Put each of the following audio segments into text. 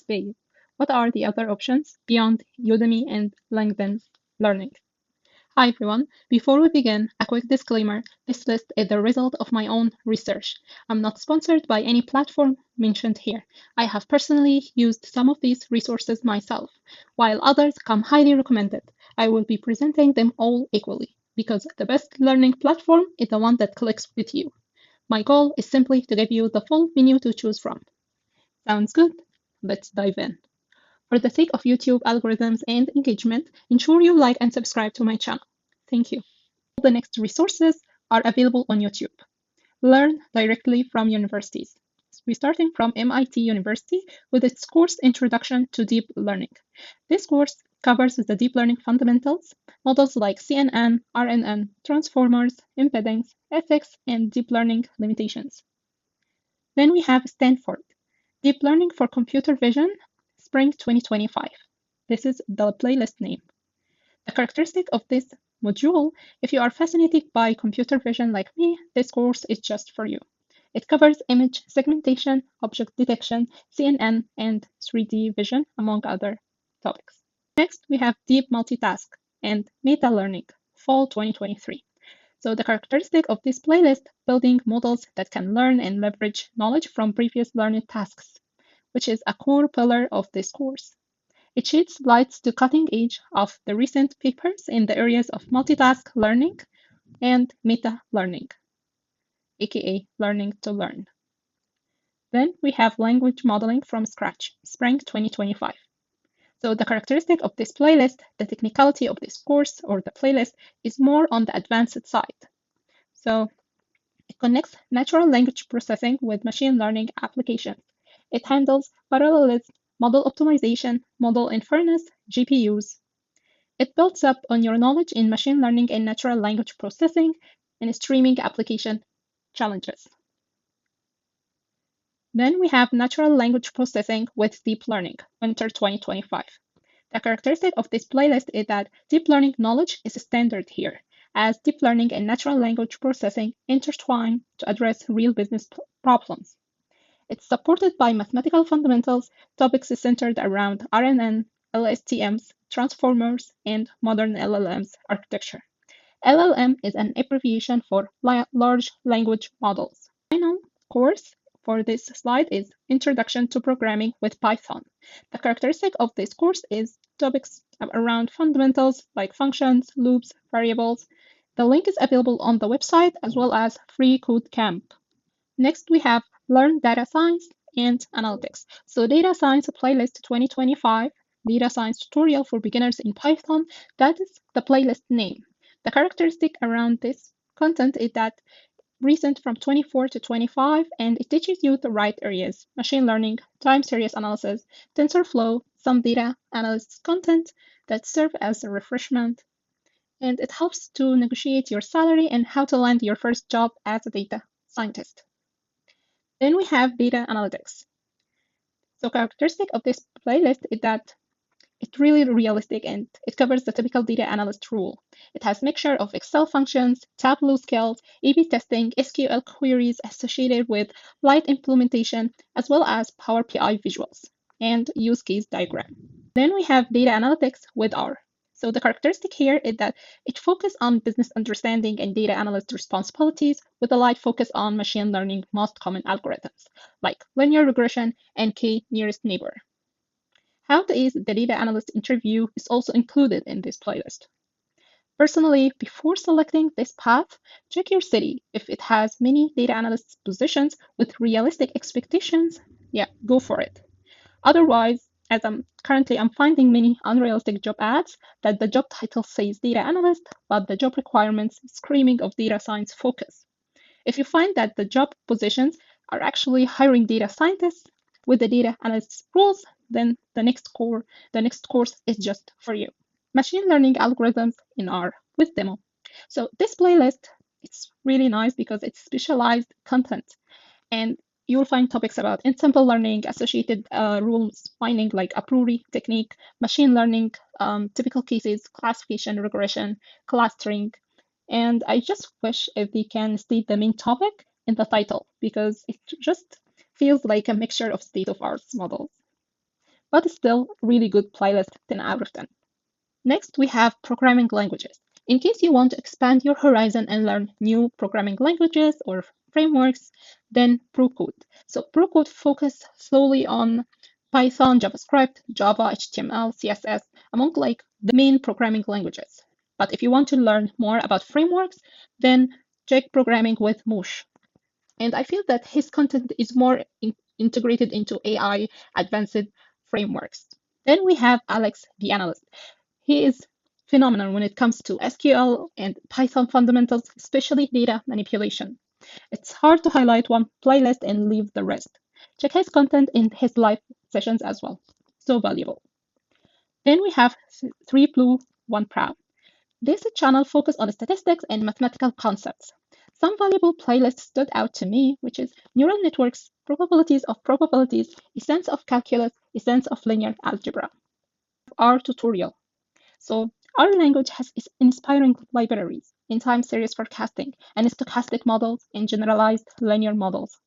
space. What are the other options beyond Udemy and LinkedIn Learning? Hi everyone. Before we begin, a quick disclaimer. This list is the result of my own research. I'm not sponsored by any platform mentioned here. I have personally used some of these resources myself, while others come highly recommended. I will be presenting them all equally, because the best learning platform is the one that clicks with you. My goal is simply to give you the full menu to choose from. Sounds good? Let's dive in. For the sake of YouTube algorithms and engagement, ensure you like and subscribe to my channel. Thank you. All the next resources are available on YouTube. Learn directly from universities. We're starting from MIT University with its course Introduction to Deep Learning. This course covers the deep learning fundamentals, models like CNN, RNN, transformers, embeddings, ethics, and deep learning limitations. Then we have Stanford, Deep Learning for Computer Vision, Spring 2025. This is the playlist name. The characteristic of this module, if you are fascinated by computer vision like me, this course is just for you. It covers image segmentation, object detection, CNN, and 3D vision, among other topics. Next, we have Deep Multitask and Meta Learning, Fall 2023. So the characteristic of this playlist, building models that can learn and leverage knowledge from previous learned tasks, which is a core pillar of this course. It sheds light to cutting edge of the recent papers in the areas of multitask learning and meta learning, aka learning to learn. Then we have language modeling from scratch, Spring 2025. So the characteristic of this playlist, the technicality of this course or the playlist is more on the advanced side. So it connects natural language processing with machine learning applications. It handles parallelism, model optimization, model inference, GPUs. It builds up on your knowledge in machine learning and natural language processing and streaming application challenges. Then we have natural language processing with deep learning, winter 2025. The characteristic of this playlist is that deep learning knowledge is standard here, as deep learning and natural language processing intertwine to address real business problems. It's supported by mathematical fundamentals, topics centered around RNN, LSTMs, transformers, and modern LLMs architecture. LLM is an abbreviation for large language models. The final course for this slide is Introduction to Programming with Python. The characteristic of this course is topics around fundamentals like functions, loops, variables. The link is available on the website as well as free code camp. Next, we have Learn Data Science and Analytics. So Data Science Playlist 2025, Data Science Tutorial for Beginners in Python, that is the playlist name. The characteristic around this content is that recent from 24 to 25, and it teaches you the right areas: machine learning, time series analysis, TensorFlow, some data analysis content that serve as a refreshment, and it helps to negotiate your salary and how to land your first job as a data scientist. Then we have data analytics. So characteristic of this playlist is that it's really realistic and it covers the typical data analyst role. It has mixture of Excel functions, Tableau skills, A/B testing, SQL queries associated with light implementation, as well as Power BI visuals and use case diagram. Then we have data analytics with R. So the characteristic here is that it focuses on business understanding and data analyst responsibilities with a light focus on machine learning most common algorithms like linear regression and k-nearest neighbor. How is the data analyst interview is also included in this playlist. Personally, before selecting this path, check your city. If it has many data analyst positions with realistic expectations, yeah, go for it. Otherwise, as I'm finding many unrealistic job ads that the job title says data analyst, but the job requirements screaming of data science focus. If you find that the job positions are actually hiring data scientists with the data analyst roles, then the next course is just for you. Machine learning algorithms in R with demo. So this playlist, it's really nice because it's specialized content, and you will find topics about ensemble learning, associated rules finding like a priori technique, machine learning, typical cases, classification, regression, clustering. And I just wish if they can state the main topic in the title, because it just feels like a mixture of state-of-art models. but still really good playlist, 10 out of 10. Next, we have programming languages. In case you want to expand your horizon and learn new programming languages or frameworks, then ProCode. So ProCode focus solely on Python, JavaScript, Java, HTML, CSS, among like the main programming languages. But if you want to learn more about frameworks, then check programming with Moosh. And I feel that his content is more integrated into AI advanced frameworks. Then we have Alex, the analyst. He is phenomenal when it comes to SQL and Python fundamentals, especially data manipulation. It's hard to highlight one playlist and leave the rest. Check his content in his live sessions as well. So valuable. Then we have 𝗲𝗲𝗰𝗵𝗹. This channel focuses on statistics and mathematical concepts. Some valuable playlists stood out to me, which is neural networks, probabilities of probabilities, essence of calculus, essence of linear algebra. R tutorial. So our language has inspiring libraries in time series forecasting and stochastic models and generalized linear models.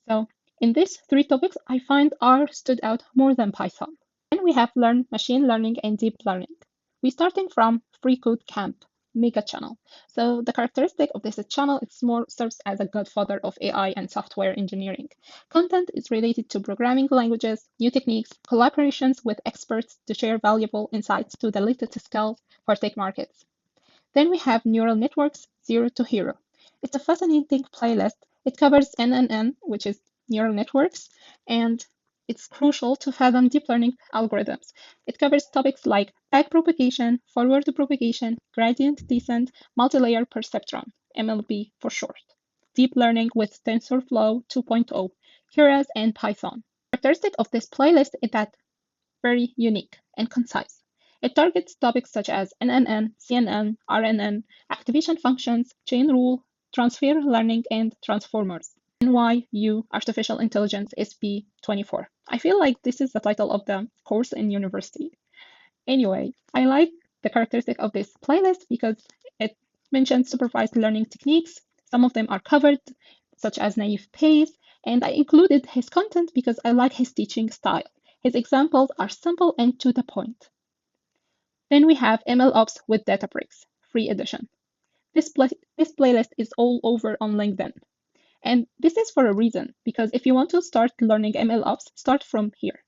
So in these three topics, I find R stood out more than Python. Then we have learn machine learning and deep learning. We're starting from Free Code Camp mega channel. So the characteristic of this channel is more serves as a godfather of AI and software engineering. Content is related to programming languages, new techniques, collaborations with experts to share valuable insights to the latest skills for tech markets. Then we have neural networks, zero to hero. It's a fascinating playlist. It covers NNN, which is neural networks, and it's crucial to fathom deep learning algorithms. It covers topics like backpropagation, forward propagation, gradient descent, multilayer perceptron, MLP for short, deep learning with TensorFlow 2.0, Keras, and Python. The characteristic of this playlist is that very unique and concise. It targets topics such as NNN, CNN, RNN, activation functions, chain rule, transfer learning, and transformers. NYU Artificial Intelligence SP24. I feel like this is the title of the course in university. Anyway, I like the characteristic of this playlist because it mentions supervised learning techniques. Some of them are covered, such as naive pace, and I included his content because I like his teaching style. His examples are simple and to the point. Then we have MLOps with Databricks, free edition. This playlist is all over on LinkedIn. And this is for a reason, because if you want to start learning MLOps, start from here.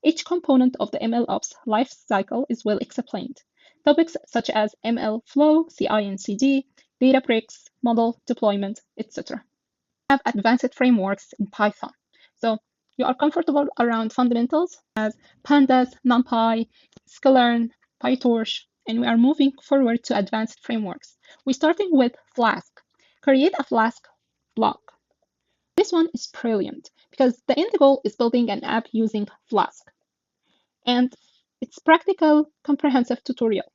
Each component of the MLOps life cycle is well explained. Topics such as ML flow, CI and CD, Databricks, model deployment, etc. We have advanced frameworks in Python. So you are comfortable around fundamentals as pandas, NumPy, sklearn, PyTorch, and we are moving forward to advanced frameworks. We're starting with Flask. Create a Flask block. This one is brilliant because the end goal is building an app using Flask. And it's practical, comprehensive tutorial.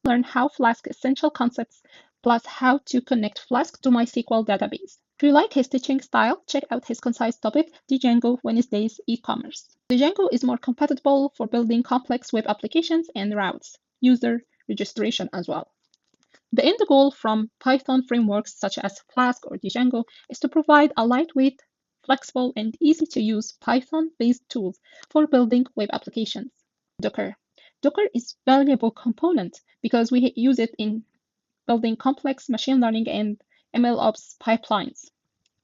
Learn how Flask essential concepts plus how to connect Flask to MySQL database. If you like his teaching style, check out his concise topic, Django Wednesdays e-commerce. Django is more compatible for building complex web applications and routes, user registration as well. The end goal from Python frameworks such as Flask or Django is to provide a lightweight, flexible, and easy-to-use Python-based tools for building web applications. Docker. Docker is a valuable component because we use it in building complex machine learning and MLOps pipelines,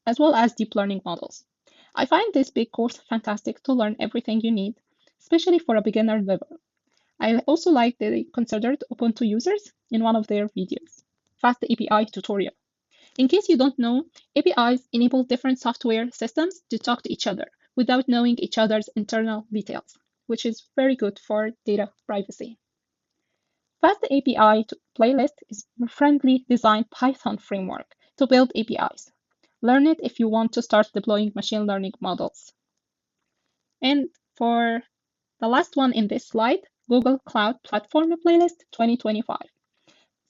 as well as deep learning models. I find this big course fantastic to learn everything you need, especially for a beginner level. I also like that they considered Ubuntu users in one of their videos. Fast API tutorial. In case you don't know, APIs enable different software systems to talk to each other without knowing each other's internal details, which is very good for data privacy. Fast API playlist is a friendly design Python framework to build APIs. Learn it if you want to start deploying machine learning models. And for the last one in this slide, Google Cloud Platform Playlist 2025.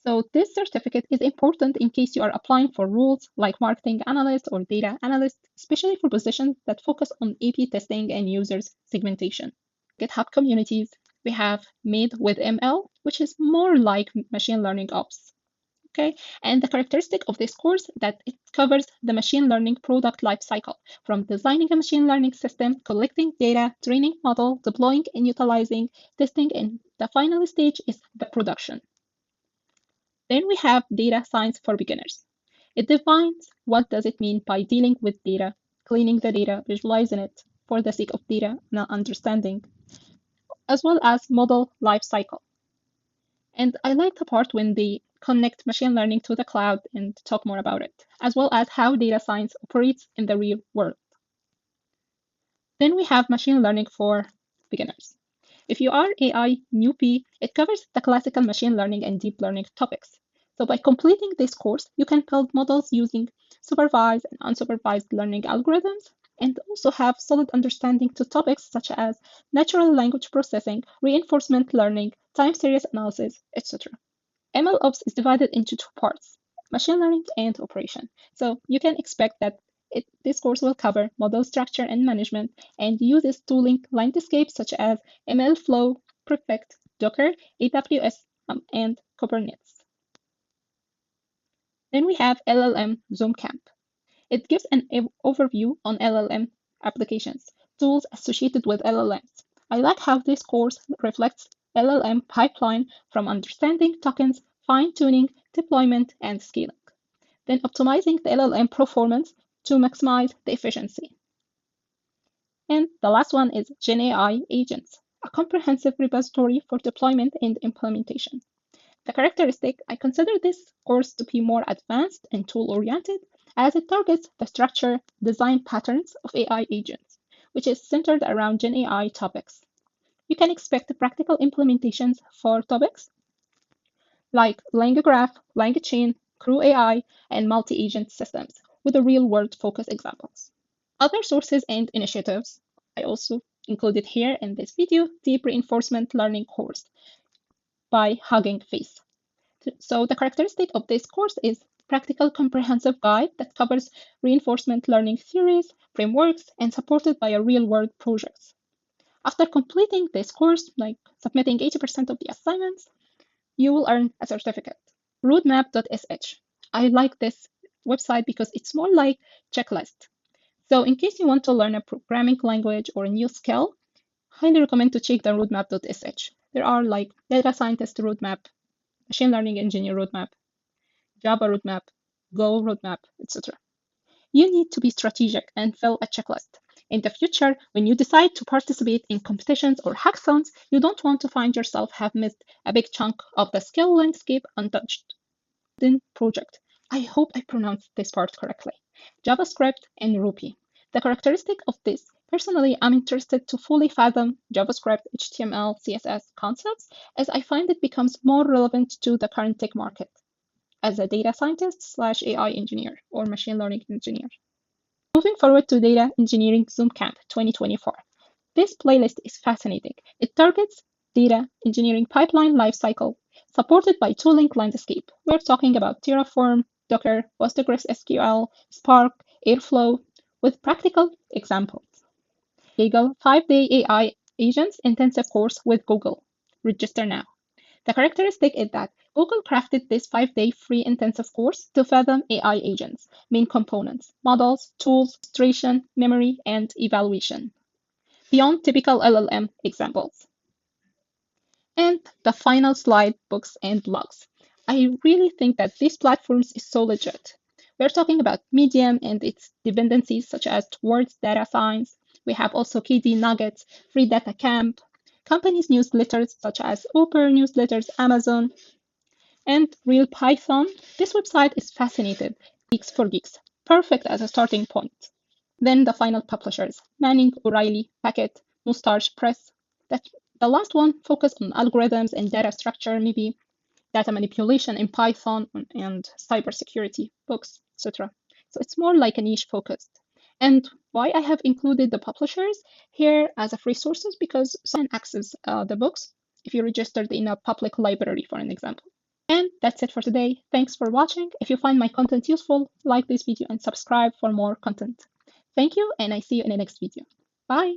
So this certificate is important in case you are applying for roles like marketing analyst or data analyst, especially for positions that focus on A/B testing and users segmentation. GitHub communities, we have Made with ML, which is more like machine learning ops. Okay, and the characteristic of this course that it covers the machine learning product lifecycle, from designing a machine learning system, collecting data, training model, deploying and utilizing, testing, and the final stage is the production. Then we have data science for beginners. It defines what does it mean by dealing with data, cleaning the data, visualizing it for the sake of data understanding, as well as model lifecycle. And I like the part when they connect machine learning to the cloud and talk more about it, as well as how data science operates in the real world. Then we have machine learning for beginners. If you are AI newbie, it covers the classical machine learning and deep learning topics. So by completing this course, you can build models using supervised and unsupervised learning algorithms, and also have solid understanding to topics such as natural language processing, reinforcement learning, time series analysis, etc. MLOps is divided into two parts, machine learning and operation. So you can expect that this course will cover model structure and management and uses tooling landscapes such as MLflow, Prefect, Docker, AWS, and Kubernetes. Then we have LLM Zoom Camp. It gives an overview on LLM applications, tools associated with LLMs. I like how this course reflects LLM pipeline from understanding tokens, fine-tuning, deployment, and scaling. Then optimizing the LLM performance to maximize the efficiency. And the last one is GenAI agents, a comprehensive repository for deployment and implementation. The characteristic, I consider this course to be more advanced and tool-oriented as it targets the structure design patterns of AI agents, which is centered around GenAI topics. You can expect practical implementations for topics like LangGraph, LangChain, Crew AI, and multi-agent systems with the real-world focus examples. Other sources and initiatives I also included here in this video, Deep Reinforcement Learning course by Hugging Face. So the characteristic of this course is practical comprehensive guide that covers reinforcement learning theories, frameworks, and supported by a real-world projects. After completing this course, like submitting 80% of the assignments, you will earn a certificate. Roadmap.sh. I like this website because it's more like checklist. So in case you want to learn a programming language or a new skill, highly recommend to check the roadmap.sh. There are like data scientist roadmap, machine learning engineer roadmap, Java roadmap, Go roadmap, etc. You need to be strategic and fill a checklist. In the future, when you decide to participate in competitions or hackathons, you don't want to find yourself have missed a big chunk of the skill landscape untouched. Then project. I hope I pronounced this part correctly. JavaScript and Ruby. The characteristic of this, personally, I'm interested to fully fathom JavaScript, HTML, CSS concepts as I find it becomes more relevant to the current tech market as a data scientist / AI engineer or machine learning engineer. Moving forward to Data Engineering Zoom Camp 2024. This playlist is fascinating. It targets data engineering pipeline lifecycle supported by tooling landscape. We're talking about Terraform, Docker, PostgreSQL, Spark, Airflow, with practical examples. Kaggle 5-day AI agents intensive course with Google. Register now. The characteristic is that Google crafted this 5-day free intensive course to fathom AI agents, main components, models, tools, illustration, memory, and evaluation, beyond typical LLM examples. And the final slide, books and blogs. I really think that these platforms is so legit. We're talking about Medium and its dependencies such as towards data science. We have also KD Nuggets, Free Data Camp, companies' newsletters such as Uber newsletters, Amazon, and Real Python. This website is fascinating. Geeks for Geeks, perfect as a starting point. Then the final publishers, Manning, O'Reilly, Packet, Mustache Press. The last one focus on algorithms and data structure, maybe data manipulation in Python and cybersecurity books, etc. So it's more like a niche focused. And why I have included the publishers here as a free sources because you can access the books if you registered in a public library, for an example. And that's it for today. Thanks for watching. If you find my content useful, like this video and subscribe for more content. Thank you, and I see you in the next video. Bye.